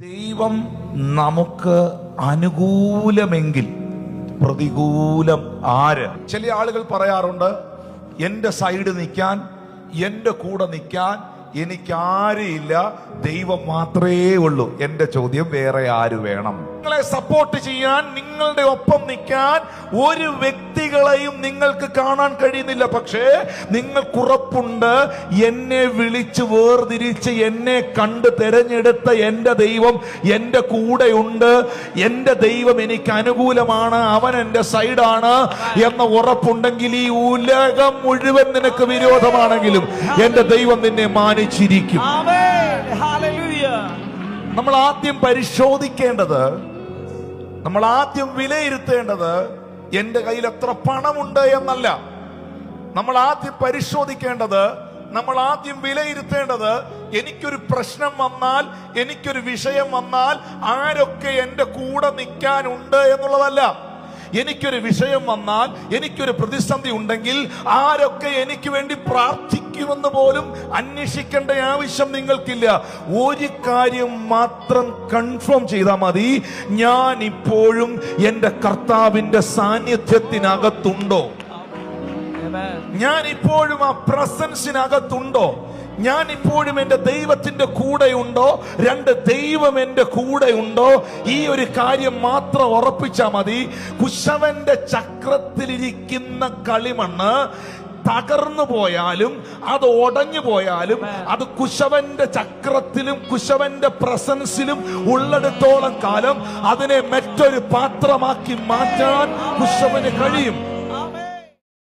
ദൈവം നമുക്ക് അനുകൂലമെങ്കിൽ പ്രതികൂലം ആര്? ചില ആളുകൾ പറയാറുണ്ട്, എന്റെ സൈഡ് നിൽക്കാൻ, എന്റെ കൂടെ നിൽക്കാൻ എനിക്ക് ആരുമില്ല, ദൈവം മാത്രമേ ഉള്ളൂ. എന്റെ ചോദ്യം, വേറെ ആര് വേണം? നിങ്ങളെ സപ്പോർട്ട് ചെയ്യാൻ, നിങ്ങളുടെ ഒപ്പം നിൽക്കാൻ ഒരു വ്യക്തികളെയും നിങ്ങൾക്ക് കാണാൻ കഴിയുന്നില്ല. പക്ഷേ നിങ്ങൾക്കുറപ്പുണ്ട്, എന്നെ വിളിച്ച് വേർതിരിച്ച് എന്നെ കണ്ട് തെരഞ്ഞെടുത്ത എന്റെ ദൈവം എന്റെ കൂടെയുണ്ട്, എന്റെ ദൈവം എനിക്ക് അനുകൂലമാണ്, അവൻ എന്റെ സൈഡാണ് എന്ന ഉറപ്പുണ്ടെങ്കിൽ ഈ ഉലകം മുഴുവൻ നിനക്ക് വിരോധമാണെങ്കിലും എന്റെ ദൈവം നിന്നെ മാനിച്ചിരിക്കും. നമ്മൾ ആദ്യം പരിശോധിക്കേണ്ടത്, നമ്മൾ ആദ്യം വിലയിരുത്തേണ്ടത് എന്റെ കയ്യിൽ എത്ര പണമുണ്ട് എന്നല്ല. നമ്മൾ ആദ്യം പരിശോധിക്കേണ്ടത്, നമ്മൾ ആദ്യം വിലയിരുത്തേണ്ടത്, എനിക്കൊരു പ്രശ്നം വന്നാൽ, എനിക്കൊരു വിഷയം വന്നാൽ ആരൊക്കെ എന്റെ കൂടെ നിൽക്കാനുണ്ട് എന്നുള്ളതല്ല. എനിക്കൊരു വിഷയം വന്നാൽ, എനിക്കൊരു പ്രതിസന്ധി ഉണ്ടെങ്കിൽ ആരൊക്കെ എനിക്ക് വേണ്ടി പ്രാർത്ഥിക്കുമെന്ന് പോലും അന്വേഷിക്കേണ്ട ആവശ്യം നിങ്ങൾക്കില്ല. ഒരു കാര്യം മാത്രം കൺഫേം ചെയ്താൽ മതി, ഞാൻ ഇപ്പോഴും എന്റെ കർത്താവിന്റെ സാന്നിധ്യത്തിനകത്തുണ്ടോ, ഞാൻ ഇപ്പോഴും ആ പ്രസൻസിനകത്തുണ്ടോ, ഞാൻ ഇപ്പോഴും എന്റെ ദൈവത്തിന്റെ കൂടെയുണ്ടോ, രണ്ട് ദൈവം എന്റെ കൂടെയുണ്ടോ. ഈ ഒരു കാര്യം മാത്രം ഉറപ്പിച്ചാൽ മതി. കുശവന്റെ ചക്രത്തിലിരിക്കുന്ന കളിമണ്ണ് തകർന്നു പോയാലും, അത് ഉടഞ്ഞു പോയാലും, അത് കുശവന്റെ ചക്രത്തിലും കുശവന്റെ പ്രസൻസിലും ഉള്ളിടത്തോളം കാലം അതിനെ മറ്റൊരു പാത്രമാക്കി മാറ്റാൻ കുശവന് കഴിയും.